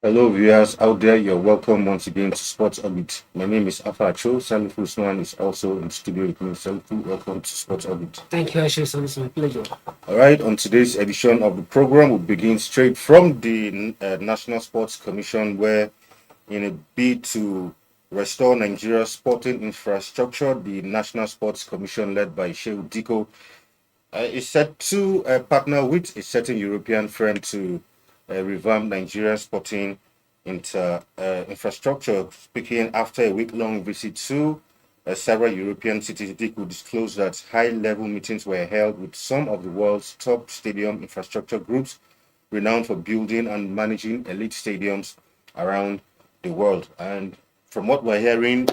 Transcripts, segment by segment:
Hello, viewers out there. You're welcome once again to Sports Orbit. My name is Afa Cho. Salifu Usman is also in studio with me. Salifu, welcome to Sports Orbit. Thank you, Ashley. So it's my pleasure. All right, on today's edition of the program, we'll begin straight from the National Sports Commission, where, in a bid to restore Nigeria's sporting infrastructure, the National Sports Commission, led by Shehu Dikko, is set to partner with a certain European firm to revamp Nigeria's sporting infrastructure. Speaking after a week-long visit to several European cities, Dikko disclosed that high-level meetings were held with some of the world's top stadium infrastructure groups, renowned for building and managing elite stadiums around the world. And from what we're hearing,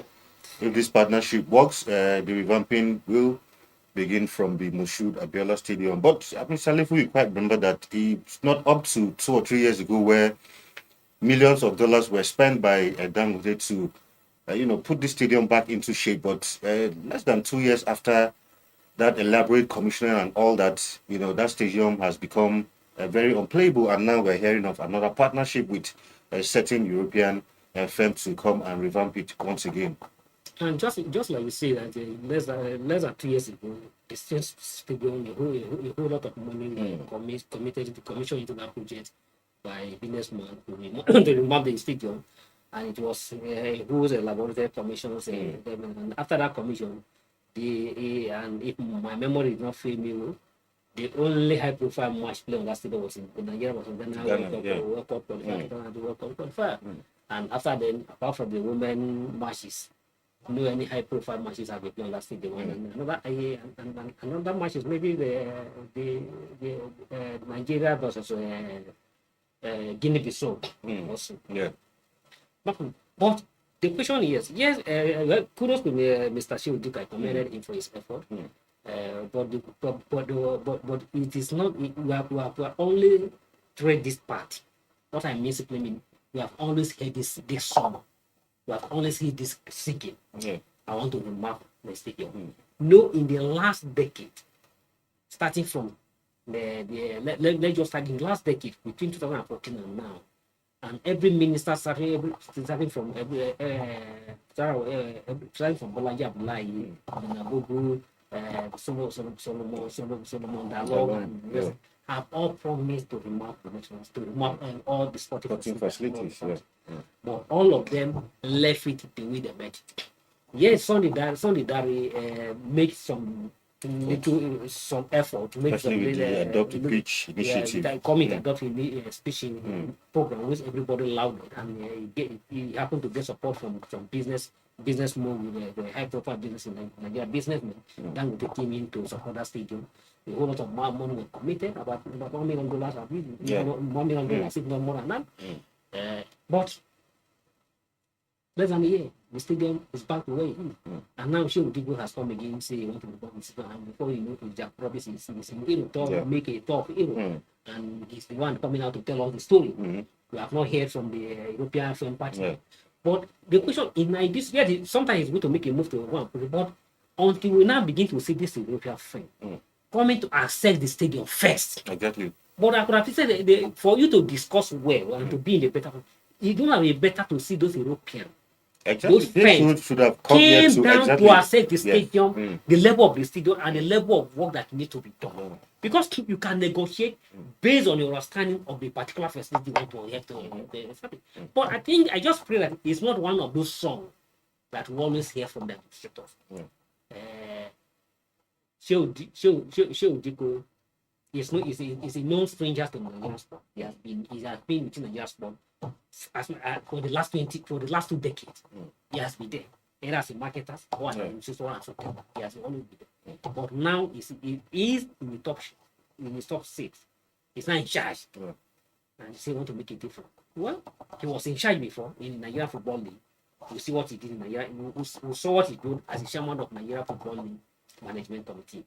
if this partnership works, the revamping will begin from the Moshood Abiola Stadium. But I mean, Salifu, you quite remember that it's not up to 2 or 3 years ago where millions of dollars were spent by Dangote to, put this stadium back into shape. But less than 2 years after that elaborate commissioning and all that, that stadium has become very unplayable. And now we're hearing of another partnership with a certain European firm to come and revamp it once again. And just like you say that less than 2 years ago, the state stadium, a whole lot of money committed to commission into that project by businessman to remove the stadium, and it was who's elaborated commissions. And after that commission, and if my memory is not fail me, the only high-profile match play on that stadium was in Nigeria, was in Ghana World Cup qualifier. And after then, apart from the women matches, no any high-profile matches have been played on that stadium. And another match is maybe the Nigeria versus Guinea-Bissau also. Yeah. But the question is, yes, kudos to Mr. Shehu Dikko. I commended him for his effort. But it is not. We are only read this part. What I mean simply mean we have always heard this song. We have always heard this singing. Yeah. I want to remark the stadium. No, in the last decade, starting from let's just start in the last decade between 2014 and now, and every minister starting from starting from Bolaji Abdullahi, Nagogo, Solomon Dalong, and have all promised to remap all the sporting facilities. But all of them left it the way they met it. Yes, Sunday Dari made some effort to make some adopt a pitch initiative. Adopt a speech program which everybody lauded, and he happened to get support from businessmen with the high profile business in Nigeria, businessmen. Then they came in to support that stadium. A whole lot of money was committed, about $1 million, $1 million, if not more than that. But less than a year, the stadium is back the way it is. And now Shehu Dikko has come again, say he wants to reform the stadium, and before you know it, Jack Promise is make a talk, and he's the one coming out to tell us the story. We have not heard from the European film party. But the question in this, sometimes it's good to make a move to one, but until we now begin to see this European film coming to access the stadium first. Exactly. But I could have said for you to discuss well and to be in the better, you don't have a better to see those Europeans. Exactly. Those friends should have come came down exactly. to assess the stadium, the level of the stadium, and the level of work that needs to be done. Because you can negotiate based on your understanding of the particular facility you want to have to. But I think I just pray that it's not one of those songs that we always hear from the administrators. Shehu Dikko is a known stranger to Nigerian sport. He has been within Nigerian sport for the last 2 decades. He has been there. Either as a marketer or as a musician, he has always been there. But now he is in the top 6. He's not in charge. And he want to make it different. Well, he was in charge before in Nigeria Football League. You see what he did in Nigeria. We saw what he did as the chairman of Nigeria Football League Management Committee.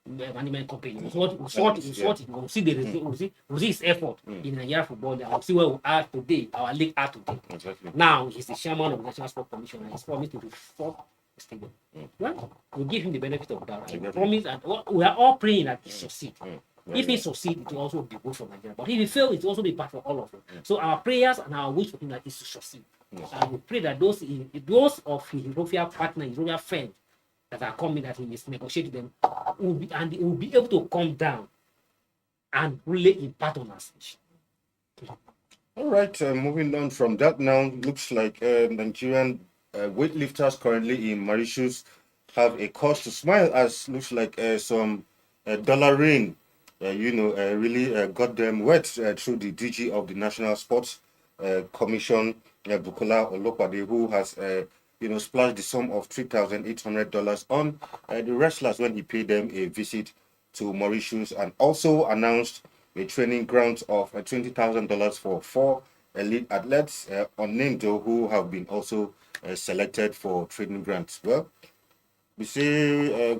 Management company. We'll see the result. We'll see his effort in Nigeria Football League. We'll see where we are today. Our league are today. Exactly. Now he's the chairman of the National Sport Commission, and he's promised to reform the stadium. Well, we'll give him the benefit of that. I promise, and we are all praying that he succeed. If he succeed, it will also be good for Nigeria. But if he fail, it will also be bad for all of them. So our prayers and our wish for him is to succeed. And we pray that those of his European partner, his European friends that are coming, that he is negotiating them, will be able to come down and really impart on us. All right, moving on from that now, looks like Nigerian weightlifters currently in Mauritius have a cause to smile, as looks like some dollar rain, really got them wet through the DG of the National Sports Commission, Bukola Olopade, who has, splashed the sum of $3,800 on the wrestlers when he paid them a visit to Mauritius, and also announced a training grant of $20,000 for 4 elite athletes, unnamed though, who have been also selected for training grants. Well, we say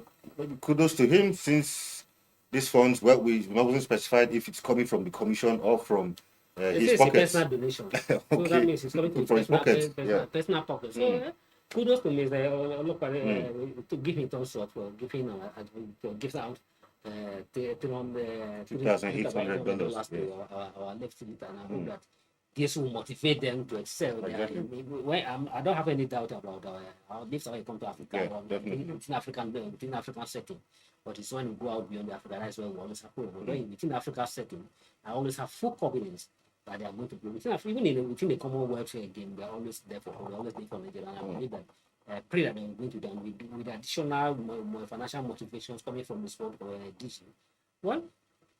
kudos to him, since these funds, well, we wasn't specified if it's coming from the commission or from his pockets. A personal donation. Okay. So that means it's coming from his pocket. personal pocket. So kudos to Mr. Olopade to give him thumbs up for giving gives out $3,800 to our left elite, and I hope that this will motivate them to excel. Exactly. I don't have any doubt about our lifts when it comes to Africa, within African setting. But it's when we go out beyond Africa, that's where we always have problem. Within Africa setting, I always have full confidence that they are going to play. Within the Commonwealth game, they are always there for Nigeria. And I believe that pray that they are going to do with additional more financial motivations coming from the sport DC. Well,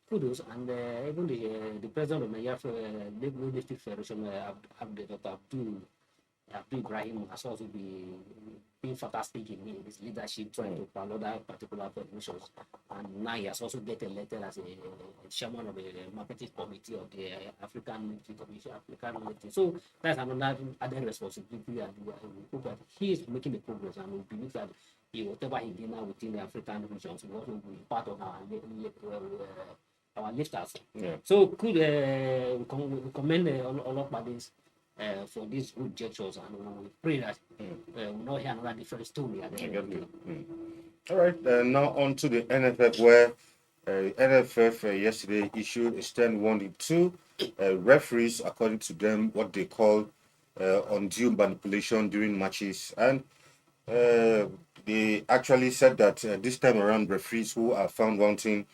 kudos, and even the president of Nigeria Lifting Federation, Dr. Abdul Ibrahim, has also been fantastic in his leadership, trying to promote that particular federations. And now he has also get elected as a chairman of the marketing committee of the African Lifting Commission, African Lifting. So that's another added responsibility, and we hope that he is making the progress, and we believe that whatever he did now within the African regions will also be part of our lifters. So could we commend all of bodies for these good gestures, and we pray that we'll not hear another different story at the end of the day. All right, now on to the NFF, where NFF yesterday issued a stern warning to referees, according to them, what they call undue manipulation during matches. And they actually said that this time around, referees who are found wanting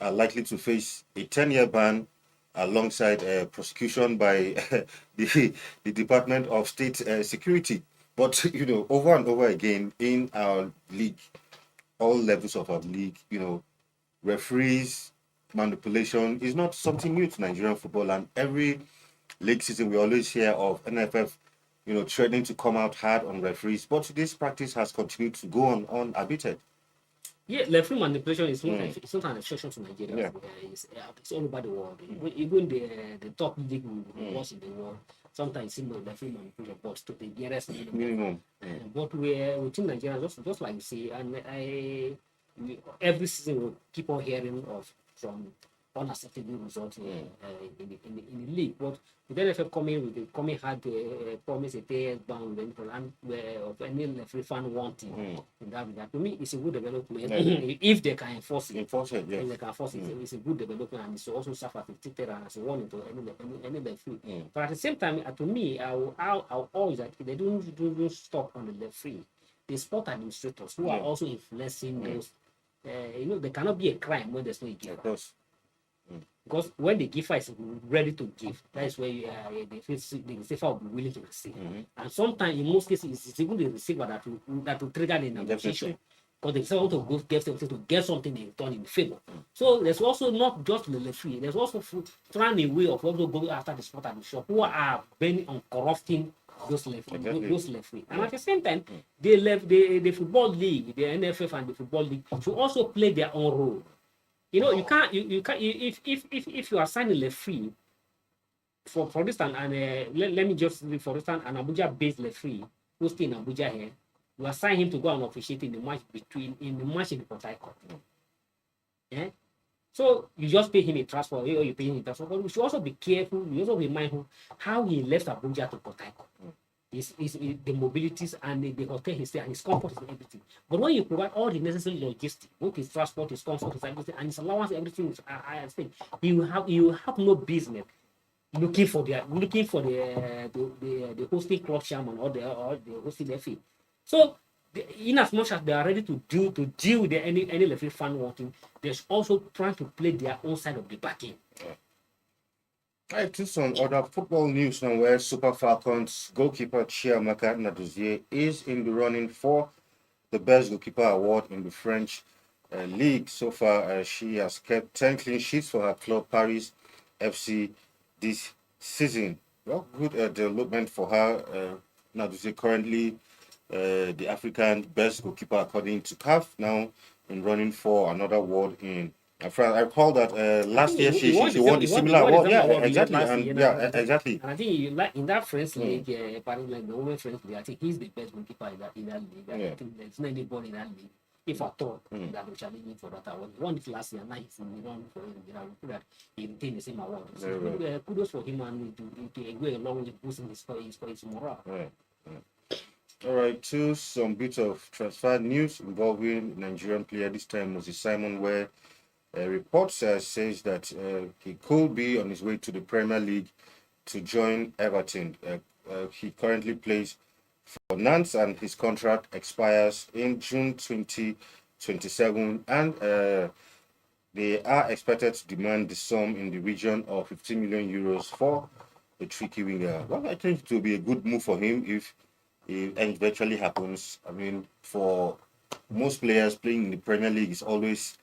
are likely to face a 10-year ban, alongside prosecution by the Department of State Security. But over and over again in our league, all levels of our league, referees manipulation is not something new to Nigerian football, and every league season we always hear of NFF threatening to come out hard on referees, but this practice has continued to go on unabated. Yeah, referee manipulation is not an exception to Nigeria. It's all over the world. Even the top league was in the world, sometimes it's referee manipulation, but to the nearest minimum. But we're within Nigeria, just like you say, and every season we keep on hearing from unacceptable results in the league. But with the NFF coming hard to promise a 10-year ban of any referee fan wanting in that regard, to me it's a good development. If they can enforce it. If they can enforce it, it's a good development, and it's also serve as a deterrent, as a warning to any referee. But at the same time, to me, I'll always that if they don't stop on the referee, the sport administrators who are also influencing those, there cannot be a crime when there's no giver. Because when the giver is ready to give, that is where the receiver will be willing to receive. And sometimes, in most cases, it's even the receiver that will trigger the negotiation. Because the receiver want to get something in return in favor. So there's also not just the referee, there's also trying a way of also going after the sport administration who are bending on corrupting those referees. And at the same time, the football league, the NFF and the football league should also play their own role. You can't if you are signing a fee for instance, and let me just for instance, an Abuja-based referee who's still in Abuja here, you assign him to go and officiate in the match in Port Harcourt. So you just pay him a transfer, or you pay him a transfer. But we should also be careful. We also be mindful how he left Abuja to Port Harcourt. the mobilities and the hotel he's there and his comfort and everything. But when you provide all the necessary logistics, both his transport, his comfort, his everything, and his allowance, everything is I think you have no business looking for the hosting club chairman or the hosting FA. So in as much as they are ready to deal with any referee fan wanting, there's also trying to play their own side of the bargain. Right, to some other football news now, where Super Falcons goalkeeper Chiamaka Nadozie is in the running for the best goalkeeper award in the French league. So far, she has kept 10 clean sheets for her club Paris FC this season. Well, good development for her. Nadozie currently the African best goalkeeper according to CAF, now in running for another award in France. I recall that last year she won a similar award. Yeah, exactly. And exactly. And I think like in that French league, apparently like the women French league, I think he's the best goalkeeper in that league. I think there's not anybody in that league, if at all, that will challenge him for that award. He won it last year, now he's in the run for it. You know, that he retained the same award. So kudos for him and to go along with boosting his morale. All right, to some bits of transfer news involving Nigerian player. This time was Simon, where reports says that he could be on his way to the Premier League to join Everton. He currently plays for Nantes, and his contract expires in June 2027, and they are expected to demand the sum in the region of 15 million euros for the tricky winger. Well, I think it will be a good move for him if it eventually happens. I mean, for most players playing in the Premier League is always,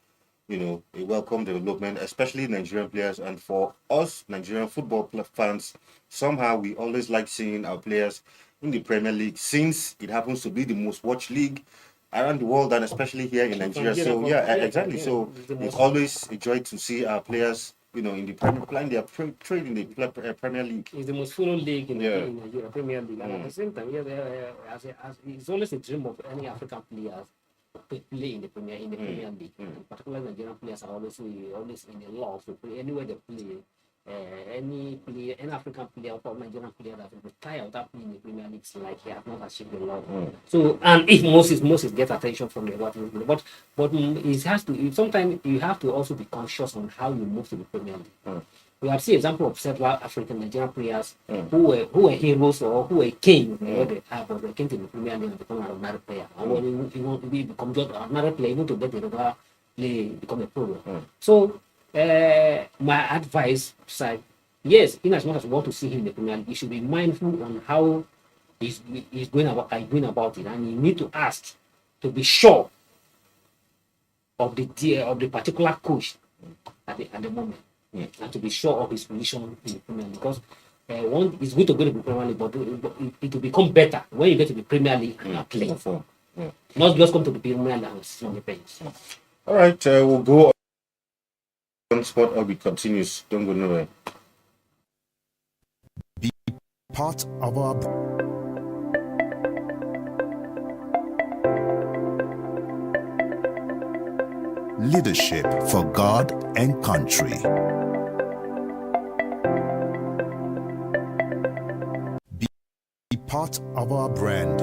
a welcome development, especially Nigerian players. And for us Nigerian football fans, somehow we always like seeing our players in the Premier League, since it happens to be the most watched league around the world, and especially here in Nigeria. So exactly. So it's always a joy to see our players, in the playing their trade in the Premier League. It's the most followed league in Nigeria, Premier League, and at the same time, it's always a dream of any African players to play in the Premier League. Particularly Nigerian players are always in the love to play anywhere they play. Any African player or Nigerian player that will retire without playing in the Premier League, like he has not achieved the love. So, and if Moses gets attention from the but it has to. Sometimes you have to also be conscious on how you move to the Premier League. We have seen example of several African Nigerian players who were heroes or who were kings but they came to the Premier League and become another player. And when you want to become just another player, you want to get the regular play, become a pro. So my advice side, yes, in as much as you want to see him in the Premier League, you should be mindful on how he's going about it, and you need to ask to be sure of the particular coach at the moment. And to be sure of his position in the Premier League, because it's good to go to the Premier League, but it will become better when you get to the Premier League and are playing. Not just come to the Premier League and sit on the bench. All right, we'll go on Sport Orbit continues. Don't go nowhere. Be part of our leadership for God and country. Be part of our brand.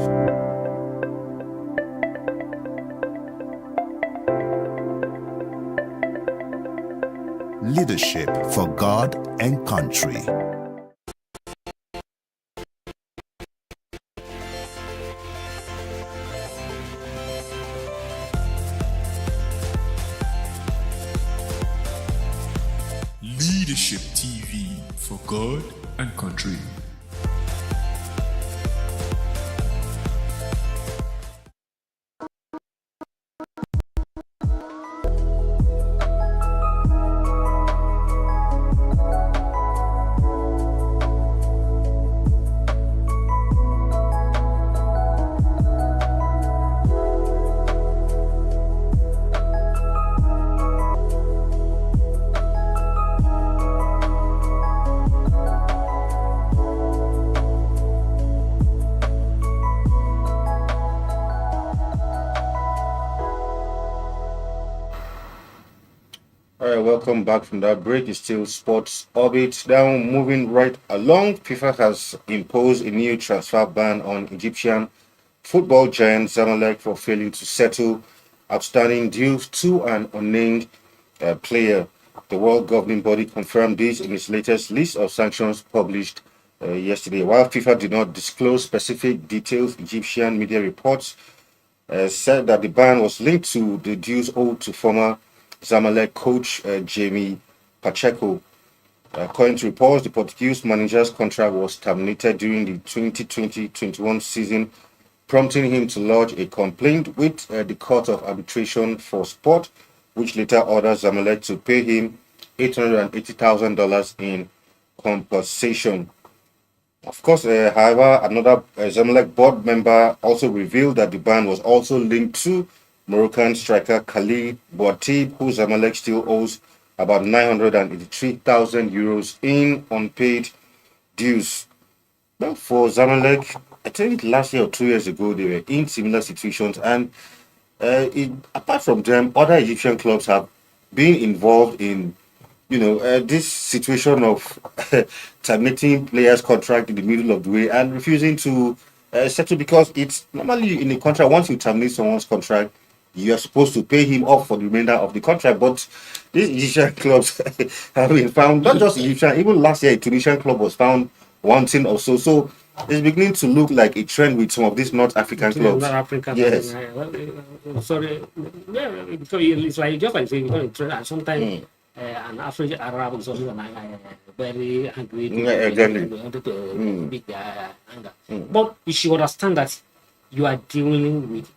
Leadership for God and country. Leadership TV for God and country. All right, welcome back from that break. It's still Sports Orbit. Now, moving right along, FIFA has imposed a new transfer ban on Egyptian football giant Zamalek for failing to settle outstanding dues to an unnamed player. The world governing body confirmed this in its latest list of sanctions published yesterday. While FIFA did not disclose specific details, Egyptian media reports said that the ban was linked to the dues owed to former Zamalek coach Jamie Pacheco. According to reports, the Portuguese manager's contract was terminated during the 2020-21 season, prompting him to lodge a complaint with the Court of Arbitration for Sport, which later ordered Zamalek to pay him $880,000 in compensation. Of course, however, another Zamalek board member also revealed that the ban was also linked to Moroccan striker Khalid Boatib, who Zamalek still owes about 983,000 euros in unpaid dues. Well, for Zamalek, I think last year or 2 years ago, they were in similar situations, and apart from them, other Egyptian clubs have been involved in this situation of terminating players' contract in the middle of the way and refusing to settle, because it's normally in the contract. Once you terminate someone's contract, you are supposed to pay him off for the remainder of the contract. But these Egyptian clubs have been found, not just Egyptian, even last year, a Tunisian club was found wanting or so. So it's beginning to look like a trend with some of these North African clubs. North African, Yes. sorry, yeah, because it's like just like saying, and sometimes an African Arab is also very angry to, Yeah, exactly. to beat their anger. But you should understand that you are dealing with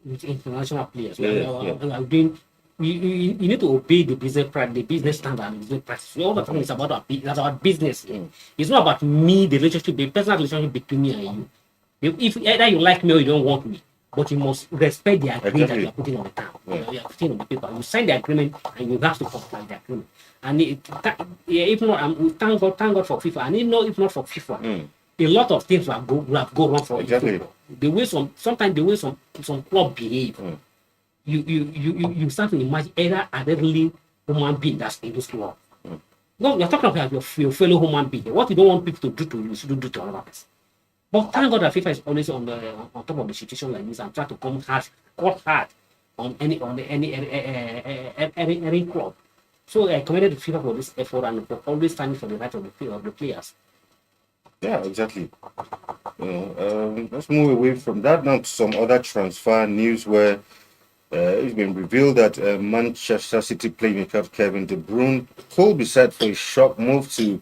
international players. You are doing. You need to obey the business standard, and business practice. All the time it's about business. It's not about me, the relationship, the personal relationship between me and you. If either you like me or you don't want me, but you must respect the agreement that you are putting on the town. You are putting on the paper. You sign the agreement and you have to comply with the agreement. And if not, thank God for FIFA. And if not for FIFA, a lot of things will have go wrong for football. The way sometimes the way some club behave, you start to imagine either an elderly human being that's in this club. No, you're talking about your fellow human being. What you don't want people to do to you, you shouldn't do to another person. But thank God that FIFA is always on top of the situation like this and try to come hard on any club. So I commended FIFA for this effort and for always standing for the right of the players. Yeah, exactly. Let's move away from that now to some other transfer news where it's been revealed that Manchester City playmaker Kevin De Bruyne could be set for a shock move to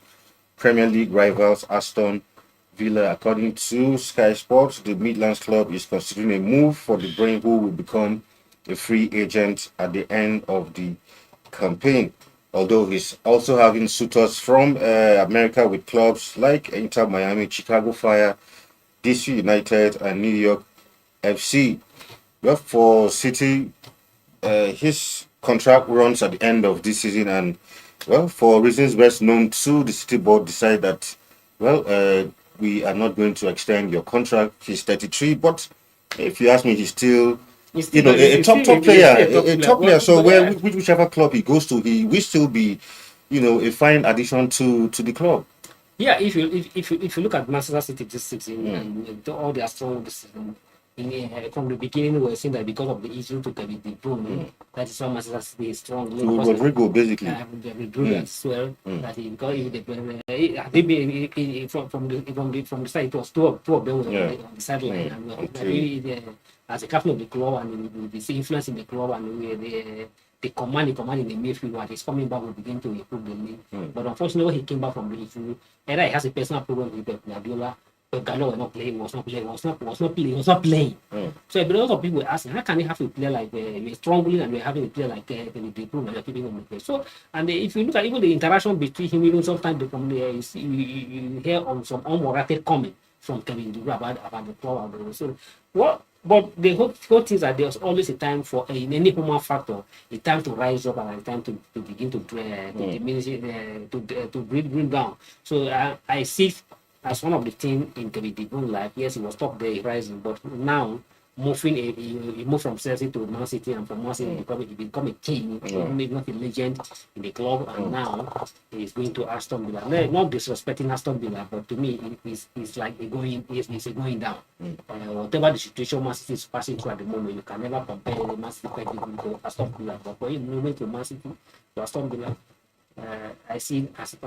Premier League rivals Aston Villa. According to Sky Sports, the Midlands club is considering a move for De Bruyne, who will become a free agent at the end of the campaign. Although he's also having suitors from America with clubs like Inter Miami, Chicago Fire, DC United, and New York FC. Well, for City, his contract runs at the end of this season, and well, for reasons best known to the City board, decided that we are not going to extend your contract. He's 33, but if you ask me, he's still a top player. So whichever club he goes to, he will still be, a fine addition to the club. Yeah, if you look at Manchester City this season and all their strong this season, from the beginning, we were saying that because of the issue to Kevin De Bruyne, that is why Manchester City is strong. Rodrigo, basically. Rodrigo as well. That he because from the start, it was two of them on the sideline, and as a captain of the club and the influence in the club and the command in the midfield, when he's coming back, will begin to improve the league. But unfortunately, when he came back from the issue, either he has a personal problem with Pep Guardiola. Pep Guardiola was not playing. So a lot of people were asking, how can you have a player like you're struggling and you're having a player like De Bruyne and you're keeping him on the play? So, and if you look at even the interaction between him, even sometimes you hear on some unwarranted comment from Kevin De Bruyne about the club. So but the whole thing is that there's always a time for in any human factor, a time to rise up and a time to begin to diminish to bring down. So I see as one of the things in Kevin De Bruyne life. Yes, he was top there rising, but now he moved from Chelsea to Man City, and from Man City he become a king, maybe not a legend in the club, and now he's going to Aston Villa. No, not disrespecting Aston Villa, but to me it's like it's a going down. Whatever the situation Man City is passing through at the moment, you can never compare the Man City to Aston Villa. But for him moving to Man City to Aston Villa, I see as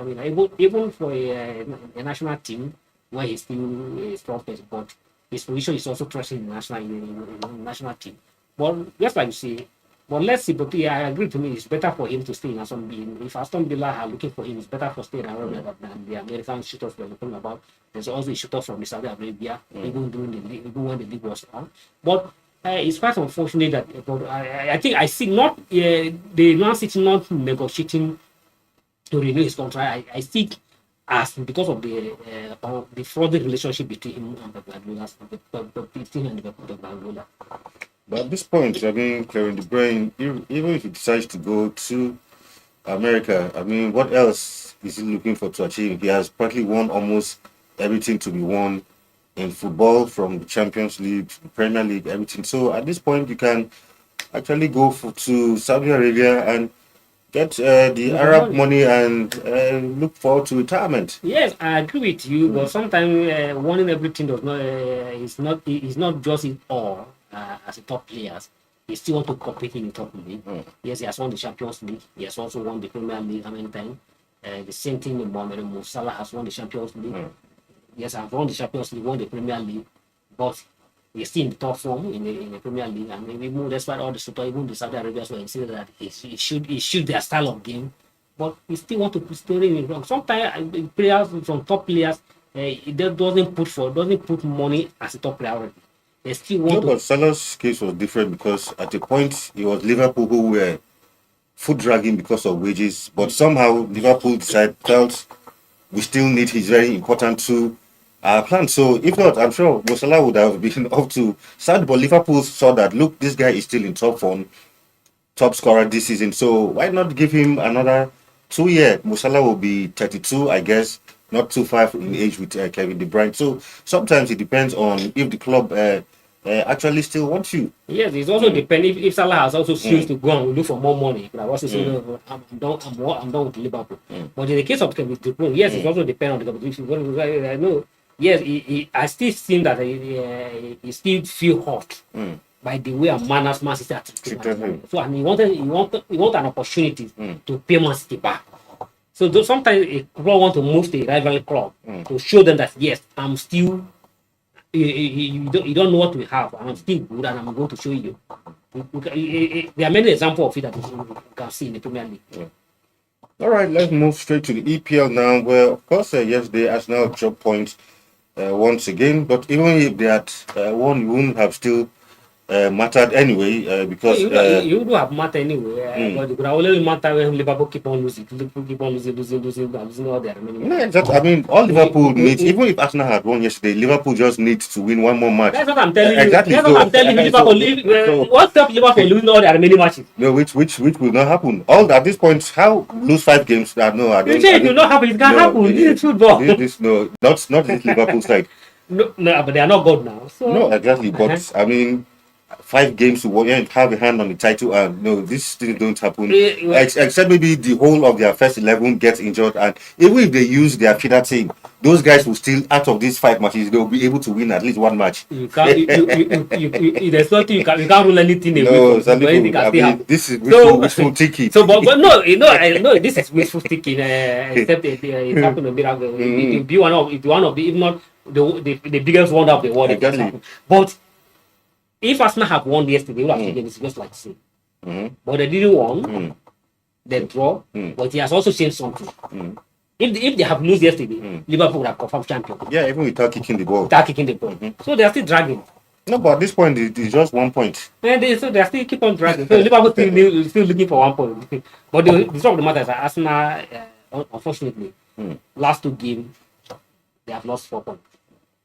even for a national team where he's still a strong person, but his position is also trusted in the national team. But just like you say, but let's see. But yeah, I agree. To me, it's better for him to stay in Aston Villa. If Aston Villa are looking for him, it's better for staying in Arabia than the American shooters we're talking about. There's also a shooter from the Saudi Arabia, even during the league, even when the league was on. But it's quite unfortunate that. But I think I see not the Man City not negotiating to renew his contract. I think as because of the fraudulent relationship between him and the Guardiola, between him and the Guardiola. But at this point, I mean, Kevin De Bruyne, even if he decides to go to America, I mean, what else is he looking for to achieve? He has partly won almost everything to be won in football, from the Champions League, the Premier League, everything. So at this point, you can actually go to Saudi Arabia and get the Arab money and look forward to retirement. Yes, I agree with you, but sometimes winning everything does not is not just it all as a top players. He still want to compete in the top league. Yes, he has won the Champions League. He has also won the Premier League how many times? The same thing with Mohamed Salah has won the Champions League. Yes, I've won the Champions League, won the Premier League, but he's still in the top form in the Premier League, and maybe more despite all the support, even the Saudi Arabia as well, say that he should their style of game, but he still want to stay in it wrong. Sometimes players from top players, it doesn't put money as a top priority. They still want But Salah's case was different because at a point it was Liverpool who were foot dragging because of wages, but somehow Liverpool felt we still need his very important to plan. So if not, I'm sure Mo Salah would have been up to sad. But Liverpool saw that, look, this guy is still in top form, top scorer this season. So why not give him another 2 years? Mo Salah will be 32, I guess, not too far in age with Kevin De Bruyne. So sometimes it depends on if the club actually still wants you. Yes, it also depends if Salah has also choose to go and look for more money. But I also say, no, I'm done with Liverpool. But in the case of Kevin De Bruyne, yes, it also depends on the competition. I know. Yes, I still think that he still feel hot by the way and manners Man City are treating him. So and he want an opportunity to pay Man City back. So sometimes a club want to move to a rival club to show them that yes, I'm still. You don't know what we have, and I'm still good, and I'm going to show you. There are many examples of it that you can see in the Premier League. All right, let's move straight to the EPL now, where, of course, yesterday Arsenal dropped points once again, but even if they had won, you wouldn't have still mattered anyway because you do have matter anyway. But it would only matter when Liverpool keep on losing all their remaining. No, exactly. I mean, all Liverpool needs, even if Arsenal had won yesterday, Liverpool just needs to win one more match. That's what I'm telling you. Exactly. That's what I'm telling you. Liverpool, what's stops Liverpool losing all their remaining matches? No, which will not happen. All at this point, how lose 5 games? No, I don't. It will not happen. It can happen. This is football. Not this Liverpool side. No, but they are not good now. So. No, exactly. But I mean, 5 games to have a hand on the title, and no, these things don't happen. Except maybe the whole of their first 11 gets injured, and even if they use their feeder team, those guys will still, out of these 5 matches, they'll be able to win at least 1 match. You can't. There's nothing you can't rule anything away No, from. this is wishful thinking. So, but no, I know this is wishful thinking. Except it happened a miracle. It be one of the, if not the biggest wonder of the world. Exactly. But if Arsenal have won yesterday, they would have taken it just like the same. But they didn't won. They draw. But he has also changed something. If they have lose yesterday, Liverpool would have confirmed champion. Yeah, even without kicking the ball. So they are still dragging. No, but at this point, it's just 1 point. And they still keep on dragging. So Liverpool still looking for 1 point. But the result of the matter is that Arsenal, unfortunately, last 2 games, they have lost 4 points.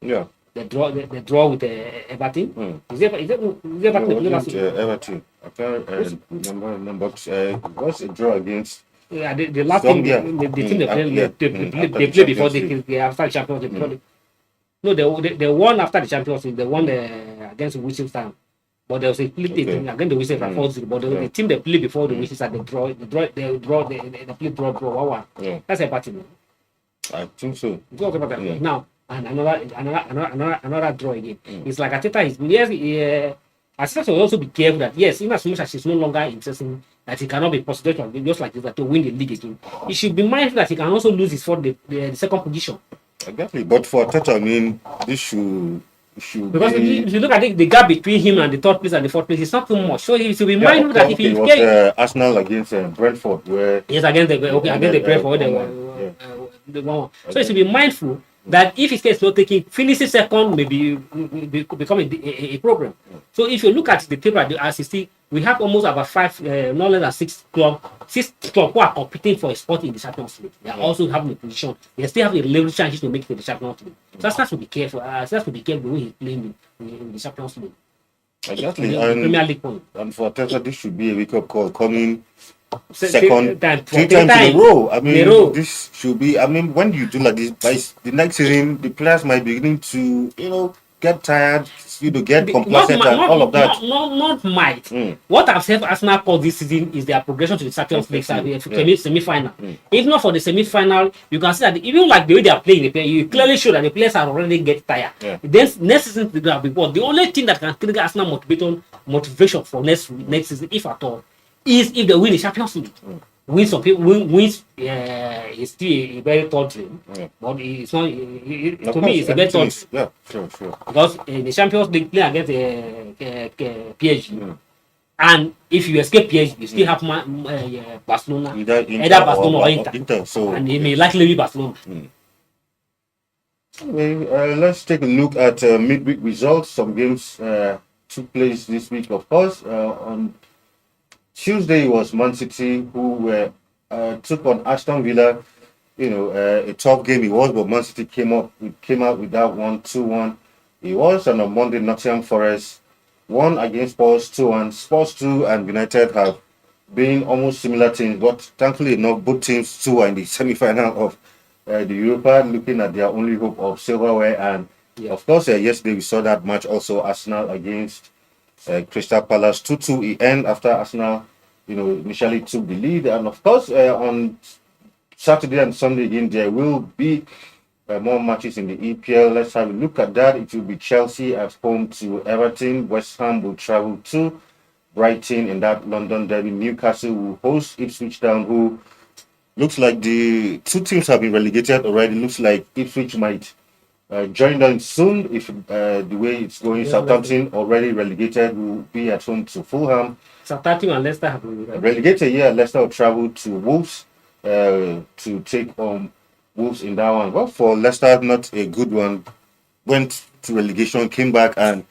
Yeah. They draw with Everton. Is it Everton? Everton. I can't remember. What's a draw against? Yeah, the last team, the team they played before they have started Champions League. No, they won after the Champions League. They won against Wichita. But there was a split team against the Wichita 4-0. But the team they played before the Wichita, they played draw 1-1. Yeah. That's a party, man. I think so. Talk about that. Now, and another draw again. It's like Ateta is Ateta will also be careful that yes, in as much as she's no longer interested that he cannot be possible just like this that to win the league again. He should be mindful that he can also lose his the second position. Exactly. But for Ateta, I mean, this should because be... if you look at the gap between him and the third place and the fourth place, it's not too much. So he should be mindful that if he was Arsenal against Brentford, where against the Brentford, the one. So he should be mindful that if his case not taking finishing second, maybe become a problem. So if you look at the table at the RCC, we have almost about 5, not less than 6 clubs who are competing for a spot in the Champions League. They are also having a position. They still have a level chances to make it to the Champions League. So that's to be careful. That's to be careful the way he's playing in the Champions League. Exactly. Premier League point. And for Ateta, this should be a wake-up call coming three 3 times in a row. I mean, this should be. I mean, when you do like this, by the next season, the players might be beginning to, get tired, get complacent and all of that. Not might. What I've said Arsenal call this season is their progression to the Champions League semi-final. If not for the semi-final, you can see that even like the way they are playing, you clearly show that the players are already get tired. Then next season, the only thing that can trigger Arsenal motivation for next season, if at all, is if they win the Champions League. Wins is still a very third dream, but it's not. To me, it's a very third. Yeah, sure. Because the Champions League play against PSG, and if you escape PSG, you still have Barcelona, either Barcelona or Inter. So, and it may likely be Barcelona. Anyway, let's take a look at midweek results. Some games took place this week, of course. On Tuesday was Man City who took on Aston Villa. A tough game it was, but Man City came out with that 1-2-1. It was on a Monday. Nottingham Forest won against Spurs 2-1. Spurs 2 and United have been almost similar teams, but thankfully enough, both teams too are in the semi-final of the Europa, looking at their only hope of silverware. And of course, yesterday we saw that match also, Arsenal against Crystal Palace 2-2. It ended after Arsenal initially took the lead. And of course, on Saturday and Sunday again, there will be more matches in the EPL. Let's have a look at that. It will be Chelsea at home to Everton. West Ham will travel to Brighton in that London derby. Newcastle will host Ipswich Town, who looks like the two teams have been relegated already. Looks like Ipswich might join them soon if the way it's going. Southampton already relegated will be at home to Fulham. Southampton and Leicester have been relegated. Leicester will travel to Wolves to take on Wolves in that one. Well, for Leicester, not a good one. Went to relegation, came back and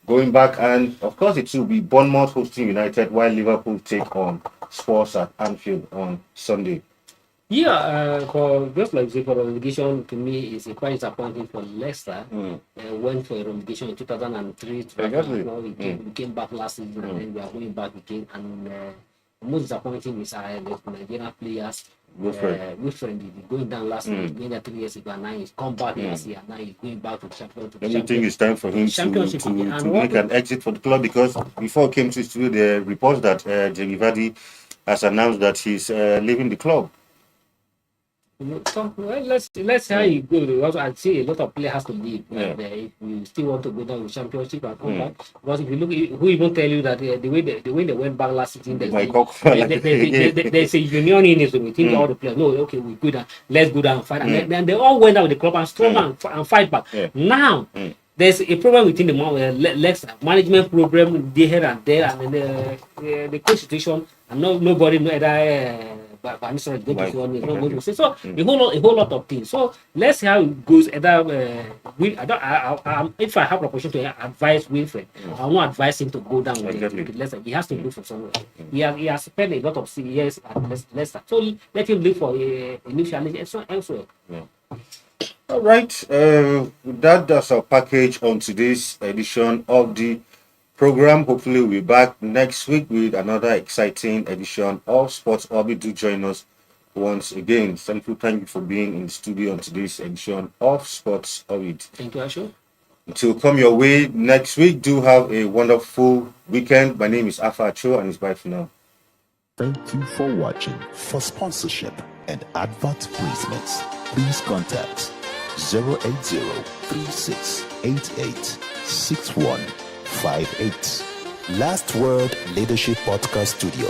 going back. And of course, it will be Bournemouth hosting United, while Liverpool take on Spurs at Anfield on Sunday. For just like for relegation, to me is quite disappointing for Leicester. Went for a relegation in 2003. We came back last season, and then we are going back again. And most disappointing is the Nigerian players. Wilfred going down last year, going there 3 years ago, and now he's come back last year, and now he's going back to the championship. I think it's time for him to make an exit for the club, because before he came to the studio, there are reports that Jamie Vardy has announced that he's leaving the club. So, let's see how it goes. Because I see a lot of players has to leave. If you still want to go down with championship and come back, because if you look, who even tell you that the way they went back last season, there's a unionism within all the players. No, okay, we go down, let's go down and fight. And then they all went out with the club and strong and fight back. Now there's a problem within the management program here and there, and then the coach situation, and nobody know either. So a whole lot of things. So let's see how it goes. Either if I have the opportunity to advise Wilfred, I will not advise him to go down with Leicester. He has to go from somewhere. He has spent a lot of years at Leicester. So let him look for a new challenge elsewhere. All right. That's our package on today's edition of the program. Hopefully we'll be back next week with another exciting edition of Sports Orbit. Do join us Once again, thank you for being in the studio on today's edition of Sports Orbit. Thank you, Ashu. To come your way next week, do have a wonderful weekend. My name is Afa Cho, and it's bye for now. Thank you for watching. For sponsorship and advert placements, please contact 080-3688-6158. Last Word Leadership Podcast Studio.